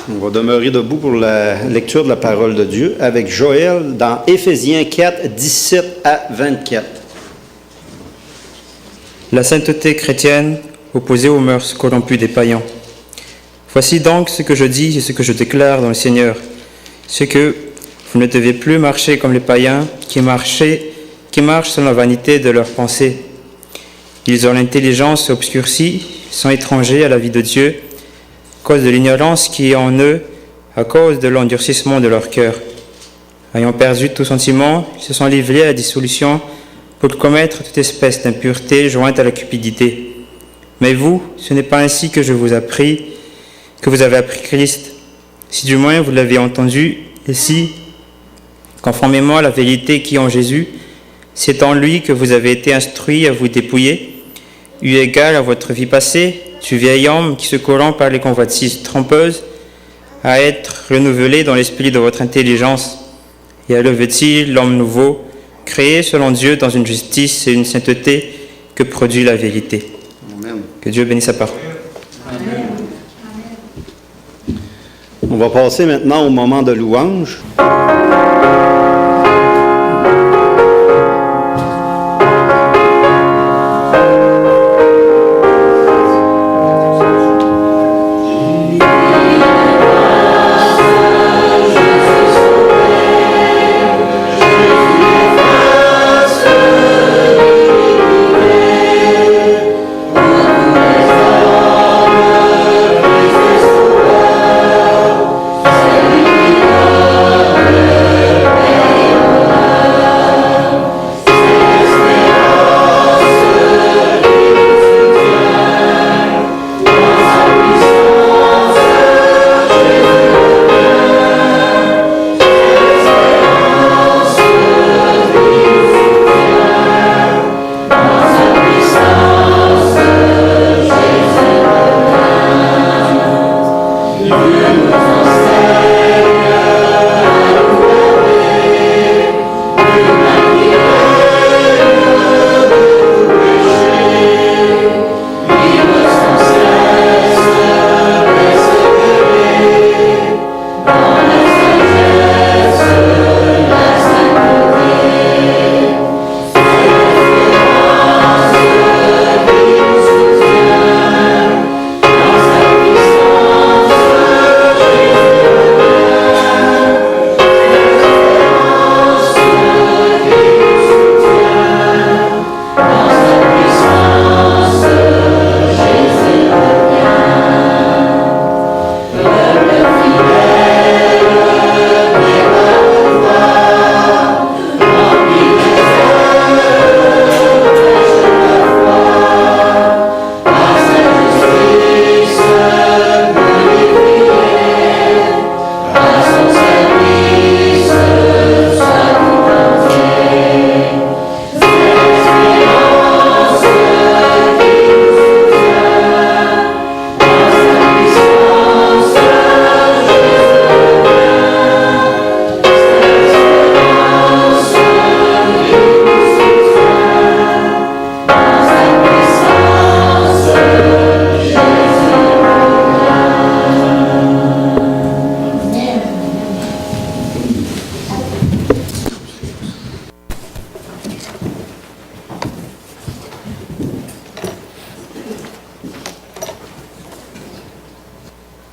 On va demeurer debout pour la lecture de la parole de Dieu avec Joël dans Éphésiens 4, 17 à 24. La sainteté chrétienne opposée aux mœurs corrompues des païens. Voici donc ce que je dis et ce que je déclare dans le Seigneur, c'est que vous ne devez plus marcher comme les païens qui marchent selon la vanité de leurs pensées. Ils ont l'intelligence obscurcie, sont étrangers à la vie de Dieu, à cause de l'ignorance qui est en eux, à cause de l'endurcissement de leur cœur. Ayant perdu tout sentiment, ils se sont livrés à la dissolution pour commettre toute espèce d'impureté jointe à la cupidité. Mais vous, ce n'est pas ainsi que vous avez appris Christ, si du moins vous l'avez entendu, et si, conformément à la vérité qui est en Jésus, c'est en lui que vous avez été instruits à vous dépouiller, eu égard à votre vie passée, du vieil homme qui se corrompt par les convoitises trompeuses, à être renouvelé dans l'esprit de votre intelligence, et à revêtir l'homme nouveau, créé selon Dieu dans une justice et une sainteté que produit la vérité. Amen. Que Dieu bénisse sa parole. Amen. On va passer maintenant au moment de louange.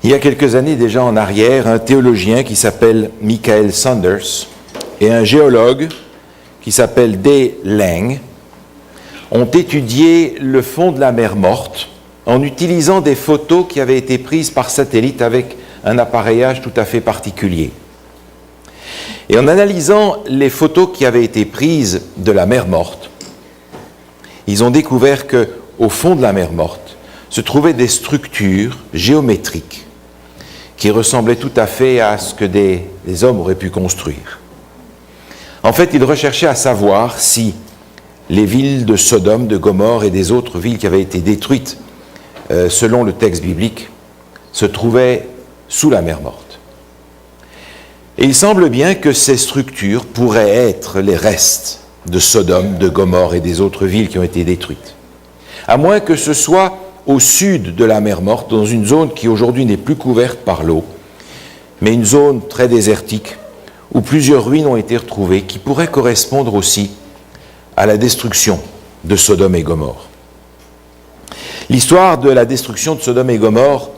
Il y a quelques années déjà en arrière, un théologien qui s'appelle Michael Sanders et un géologue qui s'appelle Day Lang ont étudié le fond de la mer Morte en utilisant des photos qui avaient été prises par satellite avec un appareillage tout à fait particulier. Et en analysant les photos qui avaient été prises de la mer Morte, ils ont découvert qu'au fond de la mer Morte se trouvaient des structures géométriques qui ressemblaient tout à fait à ce que des hommes auraient pu construire. En fait, ils recherchaient à savoir si les villes de Sodome, de Gomorrhe et des autres villes qui avaient été détruites selon le texte biblique se trouvaient sous la mer Morte. Et il semble bien que ces structures pourraient être les restes de Sodome, de Gomorrhe et des autres villes qui ont été détruites. À moins que ce soit au sud de la mer Morte, dans une zone qui aujourd'hui n'est plus couverte par l'eau, mais une zone très désertique où plusieurs ruines ont été retrouvées qui pourraient correspondre aussi à la destruction de Sodome et Gomorrhe. L'histoire de la destruction de Sodome et Gomorrhe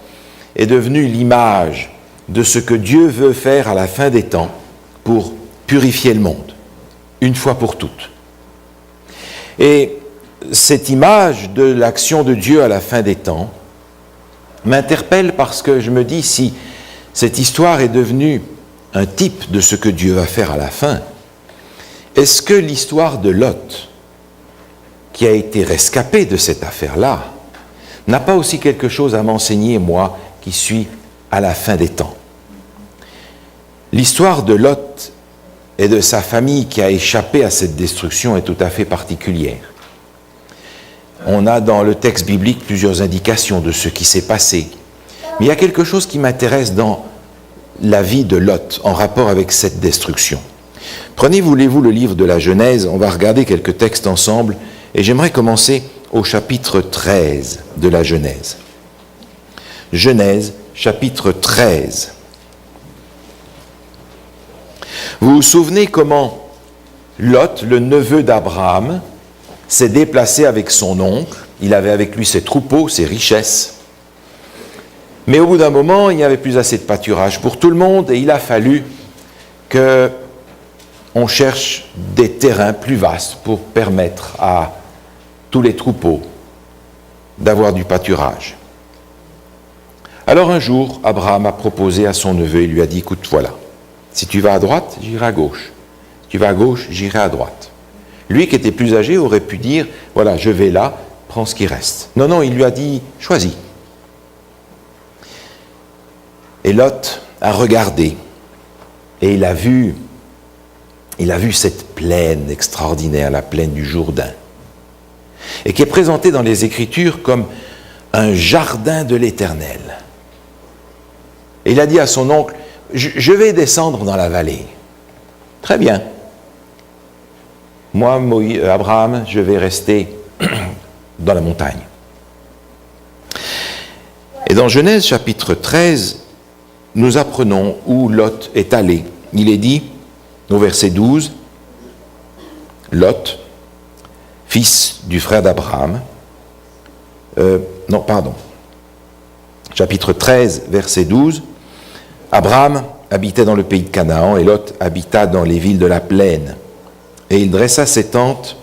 est devenue l'image de ce que Dieu veut faire à la fin des temps pour purifier le monde, une fois pour toutes. Et cette image de l'action de Dieu à la fin des temps m'interpelle parce que je me dis, si cette histoire est devenue un type de ce que Dieu va faire à la fin, est-ce que l'histoire de Lot, qui a été rescapé de cette affaire-là, n'a pas aussi quelque chose à m'enseigner, moi, qui suis à la fin des temps? L'histoire de Lot et de sa famille qui a échappé à cette destruction est tout à fait particulière. On a dans le texte biblique plusieurs indications de ce qui s'est passé. Mais il y a quelque chose qui m'intéresse dans la vie de Lot en rapport avec cette destruction. Prenez, voulez-vous, le livre de la Genèse, on va regarder quelques textes ensemble, et j'aimerais commencer au chapitre 13 de la Genèse. Genèse, chapitre 13. Vous vous souvenez comment Lot, le neveu d'Abraham, s'est déplacé avec son oncle. Il avait avec lui ses troupeaux, ses richesses. Mais au bout d'un moment, il n'y avait plus assez de pâturage pour tout le monde et il a fallu qu'on cherche des terrains plus vastes pour permettre à tous les troupeaux d'avoir du pâturage. Alors un jour, Abraham a proposé à son neveu, il lui a dit, écoute, voilà, si tu vas à droite, j'irai à gauche. Si tu vas à gauche, j'irai à droite. Lui qui était plus âgé aurait pu dire, voilà, je vais là, prends ce qui reste. Non, non, il lui a dit, choisis. Et Lot a regardé et il a vu cette plaine extraordinaire, la plaine du Jourdain, et qui est présentée dans les Écritures comme un jardin de l'Éternel. Et il a dit à son oncle, je vais descendre dans la vallée. Très bien. Moi, Abraham, je vais rester dans la montagne. Et dans Genèse chapitre 13, nous apprenons où Lot est allé. Il est dit, au verset 12, Lot, fils du frère d'Abraham, chapitre 13, verset 12, Abraham habitait dans le pays de Canaan et Lot habita dans les villes de la plaine. Et il dressa ses tentes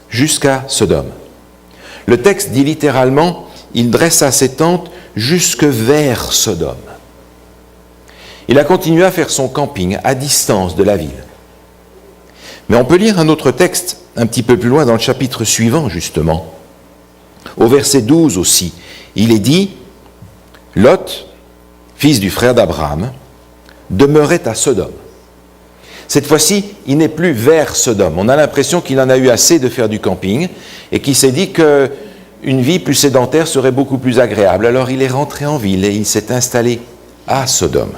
jusqu'à Sodome. Le texte dit littéralement, il dressa ses tentes jusque vers Sodome. Il a continué à faire son camping à distance de la ville. Mais on peut lire un autre texte un petit peu plus loin dans le chapitre suivant, justement. Au verset 12 aussi, il est dit, Lot, fils du frère d'Abraham, demeurait à Sodome. Cette fois-ci, il n'est plus vers Sodome. On a l'impression qu'il en a eu assez de faire du camping et qu'il s'est dit qu'une vie plus sédentaire serait beaucoup plus agréable. Alors il est rentré en ville et il s'est installé à Sodome.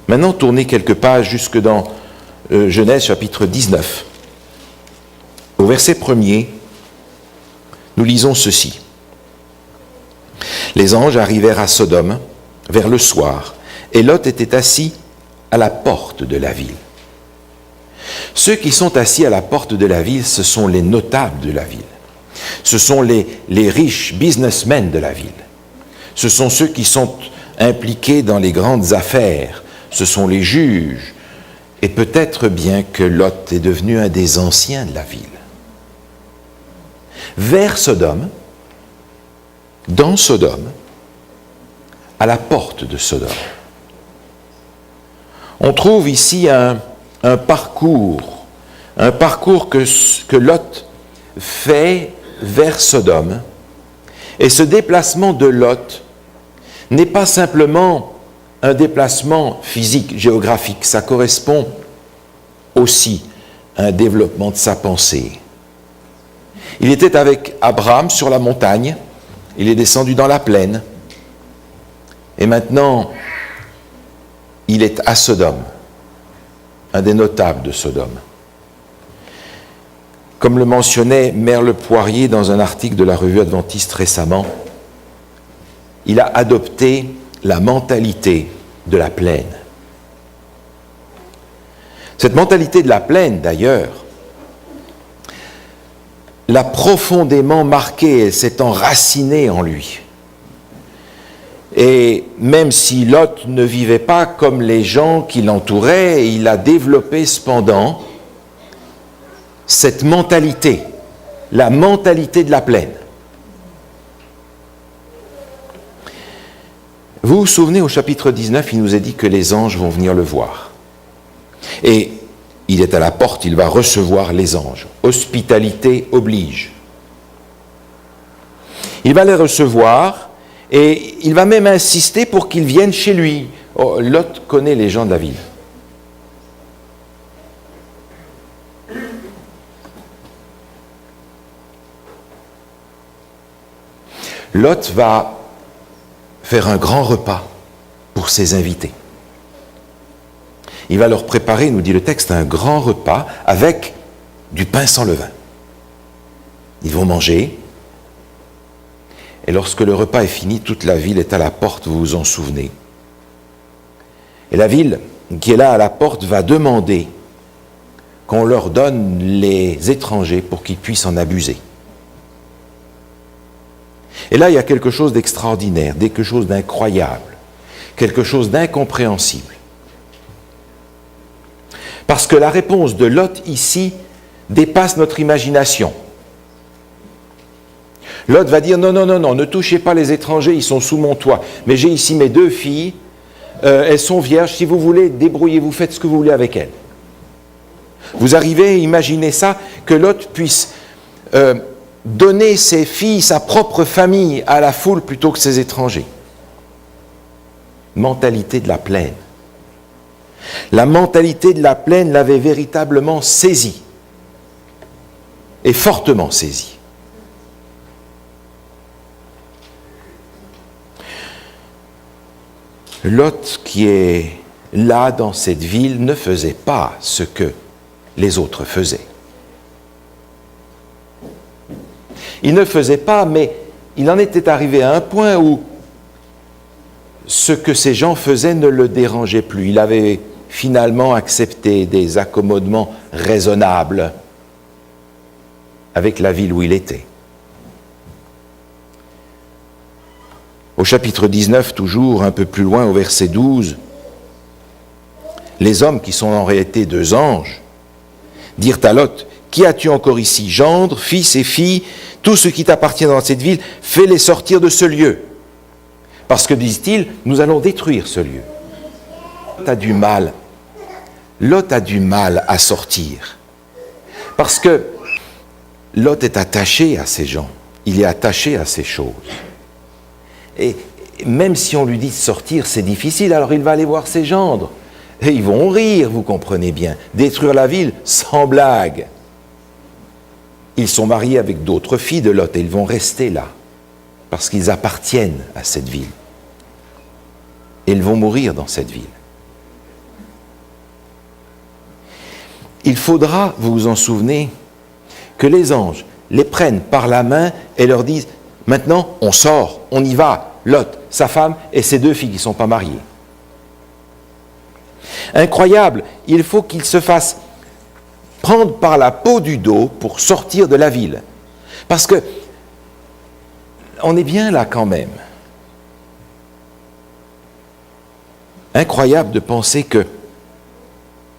Maintenant, tournez quelques pages jusque dans Genèse chapitre 19. Au verset 1er, nous lisons ceci. Les anges arrivèrent à Sodome vers le soir, et Lot était assis à la porte de la ville. Ceux qui sont assis à la porte de la ville, ce sont les notables de la ville. Ce sont les riches businessmen de la ville. Ce sont ceux qui sont impliqués dans les grandes affaires. Ce sont les juges. Et peut-être bien que Lot est devenu un des anciens de la ville. Vers Sodome, dans Sodome, à la porte de Sodome. On trouve ici un parcours que Lot fait vers Sodome. Et ce déplacement de Lot n'est pas simplement un déplacement physique, géographique, ça correspond aussi à un développement de sa pensée. Il était avec Abraham sur la montagne, il est descendu dans la plaine, et maintenant, il est à Sodome, un des notables de Sodome. Comme le mentionnait Merle Poirier dans un article de la revue adventiste récemment, il a adopté la mentalité de la plaine. Cette mentalité de la plaine, d'ailleurs, l'a profondément marqué, elle s'est enracinée en lui. Et même si Lot ne vivait pas comme les gens qui l'entouraient, il a développé cependant cette mentalité, la mentalité de la plaine. Vous vous souvenez, au chapitre 19, il nous est dit que les anges vont venir le voir. Et il est à la porte, il va recevoir les anges. Hospitalité oblige. Il va les recevoir et il va même insister pour qu'ils viennent chez lui. Oh, Lot connaît les gens de la ville. Lot va faire un grand repas pour ses invités. Il va leur préparer, nous dit le texte, un grand repas avec du pain sans levain. Ils vont manger. Et lorsque le repas est fini, toute la ville est à la porte, vous vous en souvenez. Et la ville qui est là à la porte va demander qu'on leur donne les étrangers pour qu'ils puissent en abuser. Et là, il y a quelque chose d'extraordinaire, quelque chose d'incroyable, quelque chose d'incompréhensible. Parce que la réponse de Lot ici dépasse notre imagination. Lot va dire non, ne touchez pas les étrangers, ils sont sous mon toit. Mais j'ai ici mes 2 filles, elles sont vierges, si vous voulez, débrouillez-vous, faites ce que vous voulez avec elles. Vous arrivez à imaginer ça, que Lot puisse donner ses filles, sa propre famille à la foule plutôt que ses étrangers. Mentalité de la plaine. La mentalité de la plaine l'avait véritablement saisi, et fortement saisi. Lot, qui est là dans cette ville, ne faisait pas ce que les autres faisaient. Il ne faisait pas, mais il en était arrivé à un point où ce que ces gens faisaient ne le dérangeait plus. Il avait finalement accepté des accommodements raisonnables avec la ville où il était. Au chapitre 19, toujours un peu plus loin, au verset 12, les hommes qui sont en réalité 2 anges dirent à Lot: qui as-tu encore ici? Gendre, fils et filles, tout ce qui t'appartient dans cette ville, fais-les sortir de ce lieu. Parce que, disent-ils, nous allons détruire ce lieu. Lot a du mal à sortir. Parce que Lot est attaché à ces gens, il est attaché à ces choses. Et même si on lui dit de sortir, c'est difficile, alors il va aller voir ses gendres. Et ils vont rire, vous comprenez bien. Détruire la ville, sans blague. Ils sont mariés avec d'autres filles de Lot et ils vont rester là, parce qu'ils appartiennent à cette ville. Et ils vont mourir dans cette ville. Il faudra, vous vous en souvenez, que les anges les prennent par la main et leur disent: maintenant, on sort, on y va. Lot, sa femme et ses 2 filles qui ne sont pas mariées. Incroyable, il faut qu'ils se fassent prendre par la peau du dos pour sortir de la ville. Parce que, on est bien là quand même. Incroyable de penser que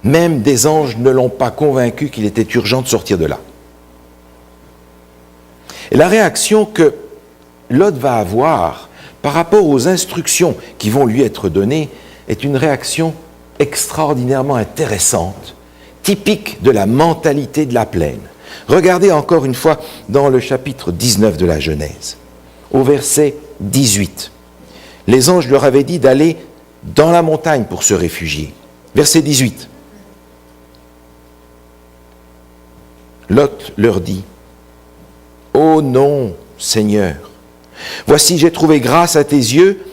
même des anges ne l'ont pas convaincu qu'il était urgent de sortir de là. Et la réaction que Lot va avoir par rapport aux instructions qui vont lui être données est une réaction extraordinairement intéressante, typique de la mentalité de la plaine. Regardez encore une fois dans le chapitre 19 de la Genèse, au verset 18. Les anges leur avaient dit d'aller dans la montagne pour se réfugier. Verset 18. Lot leur dit: « Oh non, Seigneur, voici j'ai trouvé grâce à tes yeux,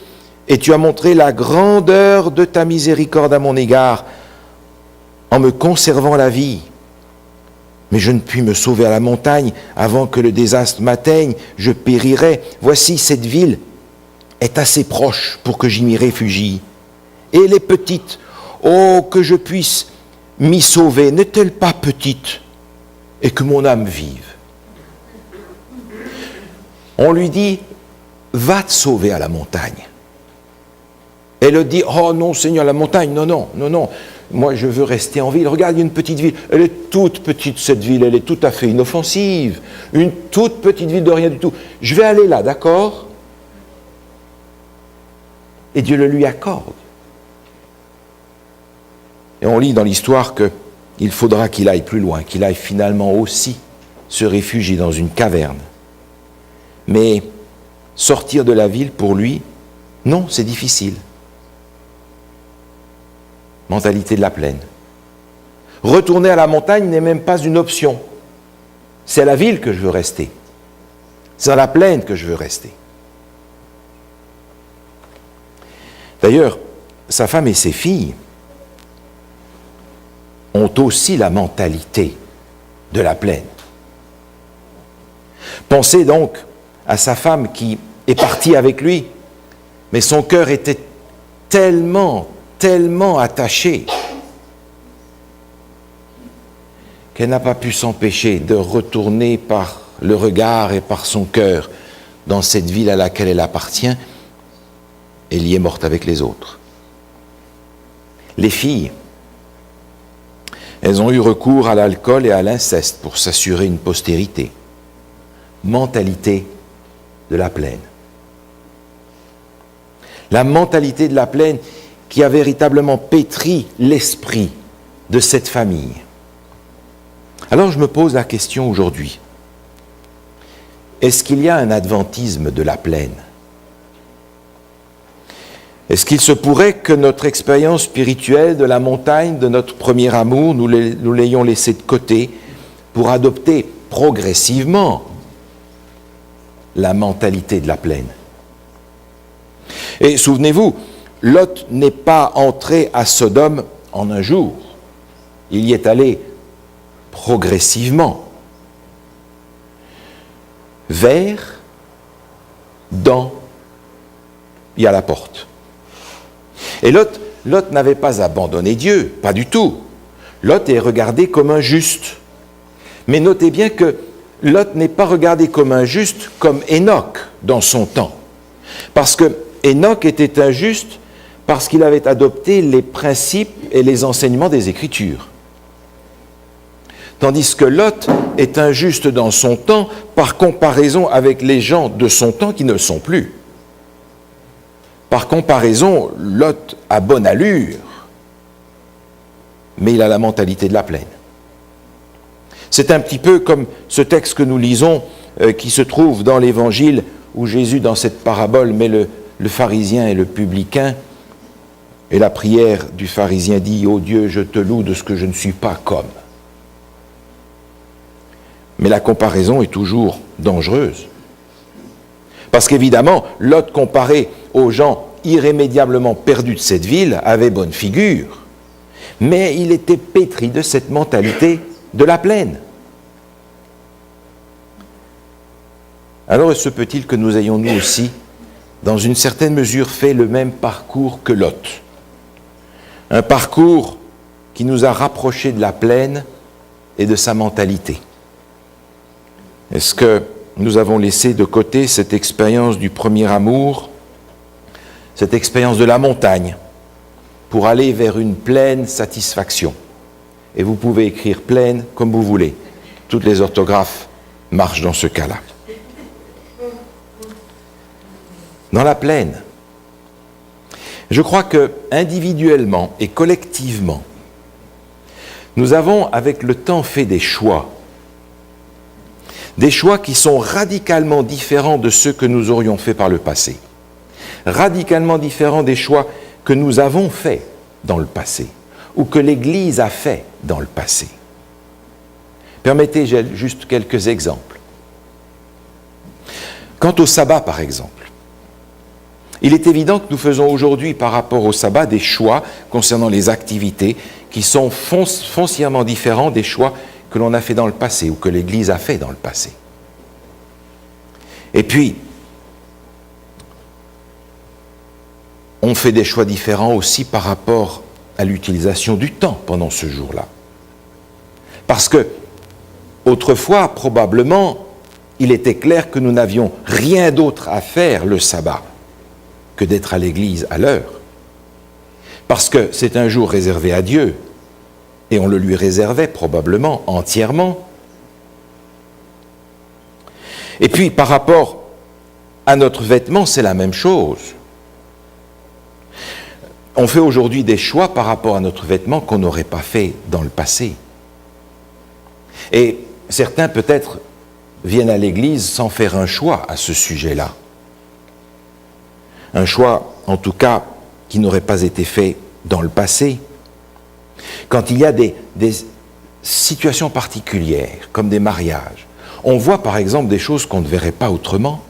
et tu as montré la grandeur de ta miséricorde à mon égard, en me conservant la vie. Mais je ne puis me sauver à la montagne avant que le désastre m'atteigne, je périrai. Voici cette ville est assez proche pour que j'y m'y réfugie. Et les petites, oh, que je puisse m'y sauver, n'est-elle pas petite et que mon âme vive? On lui dit, va te sauver à la montagne. Elle dit, oh non Seigneur, la montagne, non, non, non, non, moi je veux rester en ville. Regarde, il y a une petite ville, elle est toute petite cette ville, elle est tout à fait inoffensive, une toute petite ville de rien du tout. Je vais aller là, d'accord? Et Dieu le lui accorde. Et on lit dans l'histoire qu'il faudra qu'il aille plus loin, qu'il aille finalement aussi se réfugier dans une caverne. Mais sortir de la ville pour lui, non, c'est difficile. Mentalité de la plaine. Retourner à la montagne n'est même pas une option. C'est à la ville que je veux rester. C'est dans la plaine que je veux rester. D'ailleurs, sa femme et ses filles ont aussi la mentalité de la plaine. Pensez donc à sa femme qui est partie avec lui, mais son cœur était tellement attaché qu'elle n'a pas pu s'empêcher de retourner par le regard et par son cœur dans cette ville à laquelle elle appartient. Elle y est morte avec les autres. Les filles, elles ont eu recours à l'alcool et à l'inceste pour s'assurer une postérité. Mentalité de la plaine. La mentalité de la plaine qui a véritablement pétri l'esprit de cette famille. Alors je me pose la question aujourd'hui. Est-ce qu'il y a un adventisme de la plaine? Est-ce qu'il se pourrait que notre expérience spirituelle de la montagne, de notre premier amour, nous l'ayons laissé de côté pour adopter progressivement la mentalité de la plaine? Et souvenez-vous, Lot n'est pas entré à Sodome en un jour. Il y est allé progressivement. Vers, dans, il y a la porte. Et Lot n'avait pas abandonné Dieu, pas du tout. Lot est regardé comme un juste. Mais notez bien que Lot n'est pas regardé comme un juste comme Enoch dans son temps. Parce que Enoch était injuste parce qu'il avait adopté les principes et les enseignements des Écritures. Tandis que Lot est injuste dans son temps par comparaison avec les gens de son temps qui ne le sont plus. Par comparaison, Lot a bonne allure, mais il a la mentalité de la plaine. C'est un petit peu comme ce texte que nous lisons qui se trouve dans l'Évangile où Jésus, dans cette parabole, met le pharisien et le publicain. Et la prière du pharisien dit « Ô Dieu, je te loue de ce que je ne suis pas comme ». Mais la comparaison est toujours dangereuse. Parce qu'évidemment, Lot, comparé aux gens irrémédiablement perdus de cette ville, avait bonne figure. Mais il était pétri de cette mentalité de la plaine. Alors se peut-il que nous ayons nous aussi, dans une certaine mesure, fait le même parcours que Lot? Un parcours qui nous a rapprochés de la plaine et de sa mentalité. Est-ce que nous avons laissé de côté cette expérience du premier amour, cette expérience de la montagne, pour aller vers une pleine satisfaction? Et vous pouvez écrire pleine comme vous voulez. Toutes les orthographes marchent dans ce cas-là. Dans la plaine, je crois que individuellement et collectivement, nous avons avec le temps fait des choix qui sont radicalement différents de ceux que nous aurions faits par le passé, radicalement différents des choix que nous avons faits dans le passé, ou que l'Église a fait dans le passé. Permettez juste quelques exemples. Quant au sabbat, par exemple, il est évident que nous faisons aujourd'hui, par rapport au sabbat, des choix concernant les activités qui sont foncièrement différents des choix que l'on a fait dans le passé ou que l'Église a fait dans le passé. Et puis, on fait des choix différents aussi par rapport à l'utilisation du temps pendant ce jour-là. Parce que, autrefois, probablement, il était clair que nous n'avions rien d'autre à faire le sabbat que d'être à l'église à l'heure. Parce que c'est un jour réservé à Dieu, et on le lui réservait probablement entièrement. Et puis, par rapport à notre vêtement, c'est la même chose. On fait aujourd'hui des choix par rapport à notre vêtement qu'on n'aurait pas fait dans le passé. Et certains, peut-être, viennent à l'église sans faire un choix à ce sujet-là. Un choix, en tout cas, qui n'aurait pas été fait dans le passé. Quand il y a des situations particulières, comme des mariages, on voit par exemple des choses qu'on ne verrait pas autrement,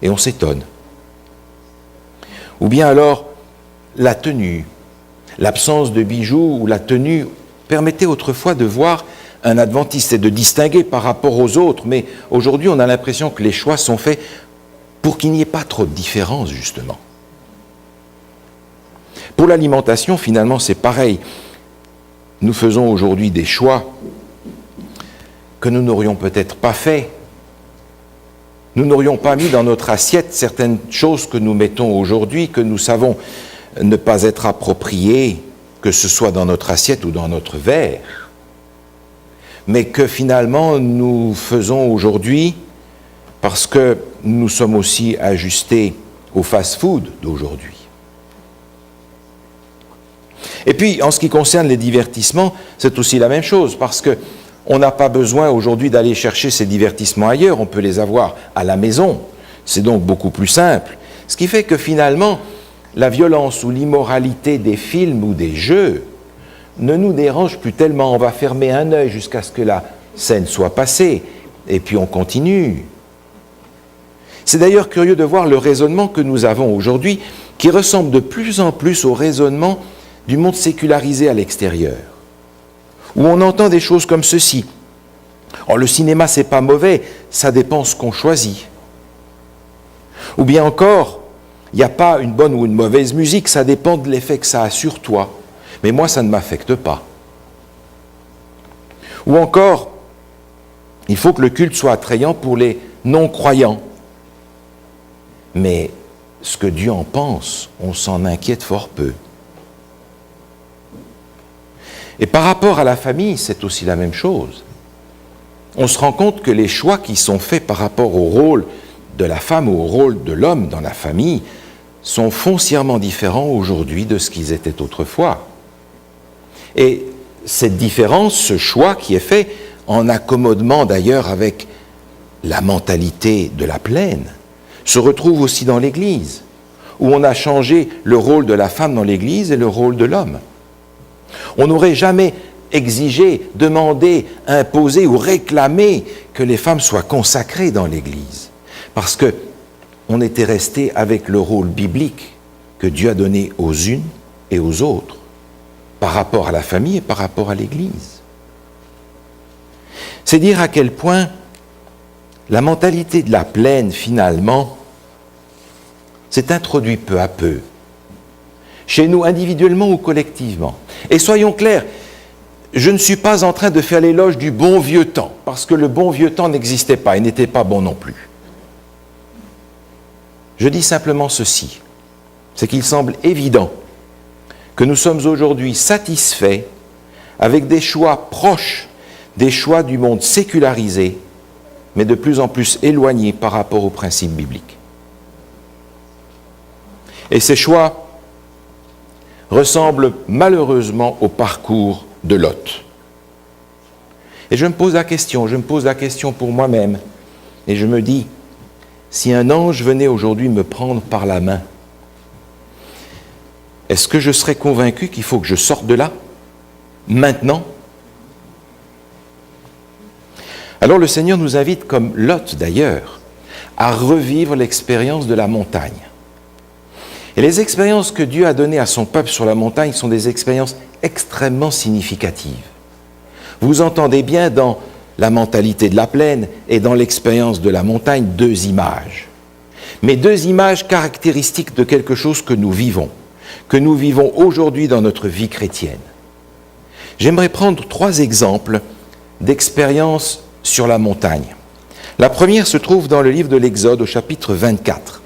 et on s'étonne. Ou bien alors, la tenue, l'absence de bijoux ou la tenue permettait autrefois de voir un adventiste et de distinguer par rapport aux autres, mais aujourd'hui on a l'impression que les choix sont faits pour qu'il n'y ait pas trop de différence, justement. Pour l'alimentation, finalement, c'est pareil. Nous faisons aujourd'hui des choix que nous n'aurions peut-être pas faits. Nous n'aurions pas mis dans notre assiette certaines choses que nous mettons aujourd'hui, que nous savons ne pas être appropriées, que ce soit dans notre assiette ou dans notre verre, mais que finalement nous faisons aujourd'hui parce que nous sommes aussi ajustés au fast-food d'aujourd'hui. Et puis, en ce qui concerne les divertissements, c'est aussi la même chose, parce qu'on n'a pas besoin aujourd'hui d'aller chercher ces divertissements ailleurs, on peut les avoir à la maison. C'est donc beaucoup plus simple. Ce qui fait que finalement, la violence ou l'immoralité des films ou des jeux ne nous dérange plus tellement. On va fermer un œil jusqu'à ce que la scène soit passée, et puis on continue. C'est d'ailleurs curieux de voir le raisonnement que nous avons aujourd'hui, qui ressemble de plus en plus au raisonnement du monde sécularisé à l'extérieur, où on entend des choses comme ceci. Oh, le cinéma, c'est pas mauvais, ça dépend ce qu'on choisit. Ou bien encore, il n'y a pas une bonne ou une mauvaise musique, ça dépend de l'effet que ça a sur toi. Mais moi, ça ne m'affecte pas. Ou encore, il faut que le culte soit attrayant pour les non-croyants. Mais ce que Dieu en pense, on s'en inquiète fort peu. Et par rapport à la famille, c'est aussi la même chose. On se rend compte que les choix qui sont faits par rapport au rôle de la femme ou au rôle de l'homme dans la famille sont foncièrement différents aujourd'hui de ce qu'ils étaient autrefois. Et cette différence, ce choix qui est fait, en accommodement d'ailleurs avec la mentalité de la plaine, se retrouve aussi dans l'Église, où on a changé le rôle de la femme dans l'Église et le rôle de l'homme. On n'aurait jamais exigé, demandé, imposé ou réclamé que les femmes soient consacrées dans l'Église, parce qu'on était resté avec le rôle biblique que Dieu a donné aux unes et aux autres, par rapport à la famille et par rapport à l'Église. C'est dire à quel point la mentalité de la plaine, finalement, s'est introduite peu à peu, chez nous individuellement ou collectivement. Et soyons clairs, je ne suis pas en train de faire l'éloge du bon vieux temps, parce que le bon vieux temps n'existait pas et n'était pas bon non plus. Je dis simplement ceci, c'est qu'il semble évident que nous sommes aujourd'hui satisfaits avec des choix proches des choix du monde sécularisé, mais de plus en plus éloignés par rapport aux principes bibliques. Et ces choix ressemblent malheureusement au parcours de Lot. Et je me pose la question pour moi-même, et je me dis, si un ange venait aujourd'hui me prendre par la main, est-ce que je serais convaincu qu'il faut que je sorte de là, maintenant? Alors le Seigneur nous invite, comme Lot d'ailleurs, à revivre l'expérience de la montagne. Et les expériences que Dieu a données à son peuple sur la montagne sont des expériences extrêmement significatives. Vous entendez bien dans la mentalité de la plaine et dans l'expérience de la montagne deux images. mais deux images caractéristiques de quelque chose que nous vivons aujourd'hui dans notre vie chrétienne. J'aimerais prendre 3 exemples d'expériences sur la montagne. La première se trouve dans le livre de l'Exode au chapitre 24.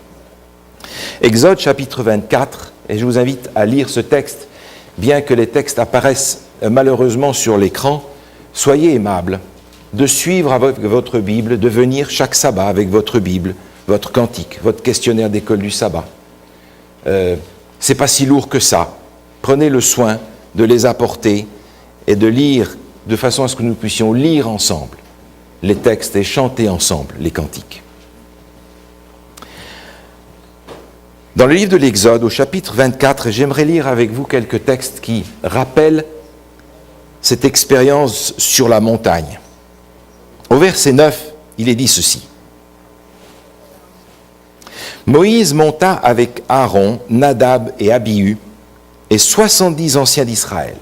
Exode chapitre 24, et je vous invite à lire ce texte, bien que les textes apparaissent malheureusement sur l'écran, soyez aimables de suivre avec votre Bible, de venir chaque sabbat avec votre Bible, votre cantique, votre questionnaire d'école du sabbat. C'est pas si lourd que ça. Prenez le soin de les apporter et de lire de façon à ce que nous puissions lire ensemble les textes et chanter ensemble les cantiques. Dans le livre de l'Exode, au chapitre 24, j'aimerais lire avec vous quelques textes qui rappellent cette expérience sur la montagne. Au verset 9, il est dit ceci. Moïse monta avec Aaron, Nadab et Abihu et 70 anciens d'Israël.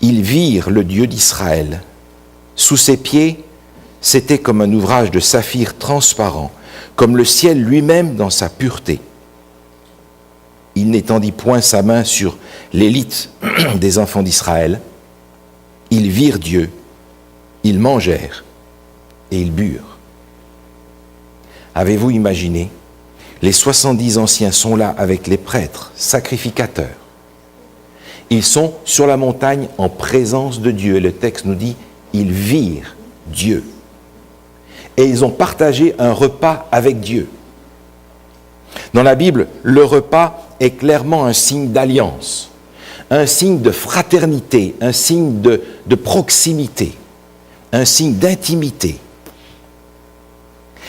Ils virent le Dieu d'Israël. Sous ses pieds, c'était comme un ouvrage de saphir transparent, comme le ciel lui-même dans sa pureté. Il n'étendit point sa main sur l'élite des enfants d'Israël. Ils virent Dieu, ils mangèrent et ils burent. Avez-vous imaginé? Les 70 anciens sont là avec les prêtres, sacrificateurs. Ils sont sur la montagne en présence de Dieu. Et le texte nous dit, ils virent Dieu. Et ils ont partagé un repas avec Dieu. Dans la Bible, le repas est clairement un signe d'alliance, un signe de fraternité, un signe de proximité, un signe d'intimité.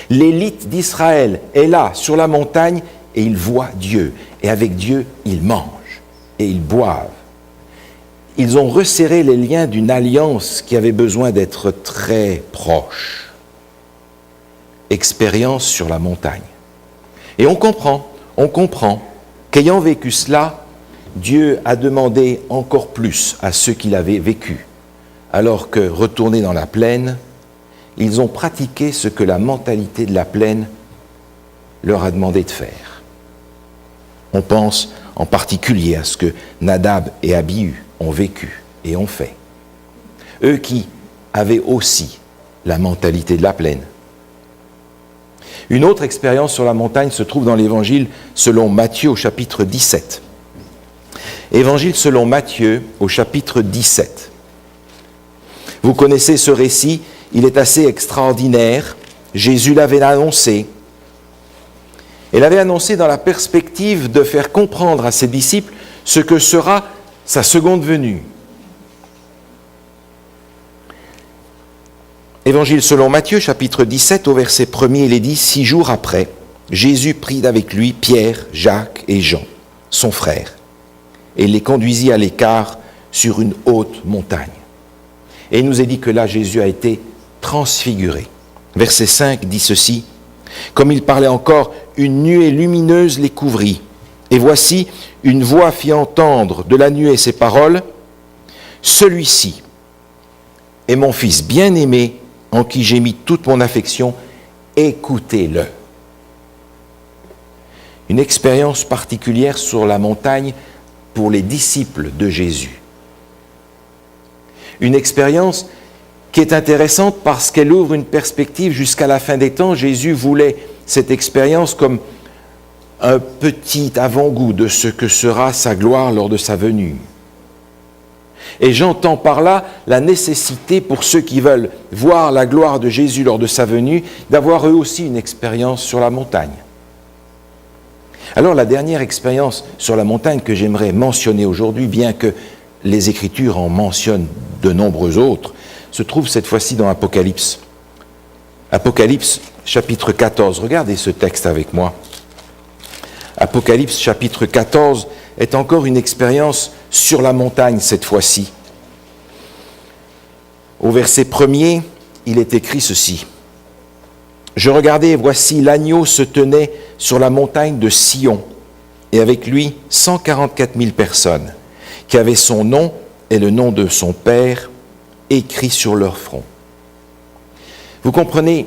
L'élite d'Israël est là, sur la montagne, et ils voient Dieu. Et avec Dieu, ils mangent et ils boivent. Ils ont resserré les liens d'une alliance qui avait besoin d'être très proche. Expérience sur la montagne. Et on comprend qu'ayant vécu cela, Dieu a demandé encore plus à ceux qui l'avaient vécu, alors que, retournés dans la plaine, ils ont pratiqué ce que la mentalité de la plaine leur a demandé de faire. On pense en particulier à ce que Nadab et Abihu ont vécu et ont fait. Eux qui avaient aussi la mentalité de la plaine. Une autre expérience sur la montagne se trouve dans l'Évangile selon Matthieu au chapitre 17. Évangile selon Matthieu au chapitre 17. Vous connaissez ce récit, il est assez extraordinaire. Jésus l'avait annoncé. Il l'avait annoncé dans la perspective de faire comprendre à ses disciples ce que sera sa seconde venue. Évangile selon Matthieu, chapitre 17, au verset 1er, il est dit, 6 jours après, Jésus prit avec lui Pierre, Jacques et Jean, son frère, et les conduisit à l'écart sur une haute montagne. Et il nous est dit que là, Jésus a été transfiguré. Verset 5 dit ceci, comme il parlait encore, une nuée lumineuse les couvrit. Et voici, une voix fit entendre de la nuée ces paroles, « Celui-ci est mon Fils bien-aimé, en qui j'ai mis toute mon affection, écoutez-le. » Une expérience particulière sur la montagne pour les disciples de Jésus. Une expérience qui est intéressante parce qu'elle ouvre une perspective jusqu'à la fin des temps. Jésus voulait cette expérience comme un petit avant-goût de ce que sera sa gloire lors de sa venue. Et j'entends par là la nécessité pour ceux qui veulent voir la gloire de Jésus lors de sa venue, d'avoir eux aussi une expérience sur la montagne. Alors la dernière expérience sur la montagne que j'aimerais mentionner aujourd'hui, bien que les Écritures en mentionnent de nombreux autres, se trouve cette fois-ci dans Apocalypse. Apocalypse chapitre 14, regardez ce texte avec moi. Apocalypse chapitre 14 est encore une expérience sur la montagne cette fois-ci. Au verset 1er, il est écrit ceci. Je regardais et voici l'agneau se tenait sur la montagne de Sion et avec lui 144 000 personnes qui avaient son nom et le nom de son Père écrit sur leur front. Vous comprenez,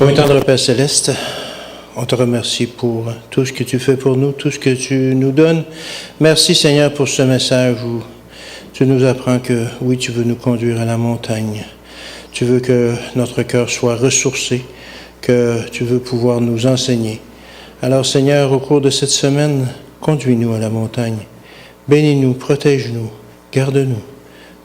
Ô tendre Père Céleste, on te remercie pour tout ce que tu fais pour nous, tout ce que tu nous donnes. Merci Seigneur pour ce message où tu nous apprends que oui, tu veux nous conduire à la montagne. Tu veux que notre cœur soit ressourcé, que tu veux pouvoir nous enseigner. Alors Seigneur, au cours de cette semaine, conduis-nous à la montagne. Bénis-nous, protège-nous, garde-nous.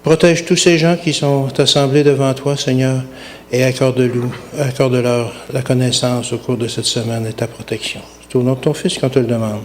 Protège tous ces gens qui sont assemblés devant toi, Seigneur, et accorde-leur la connaissance au cours de cette semaine et ta protection. C'est au nom de ton Fils qu'on te le demande.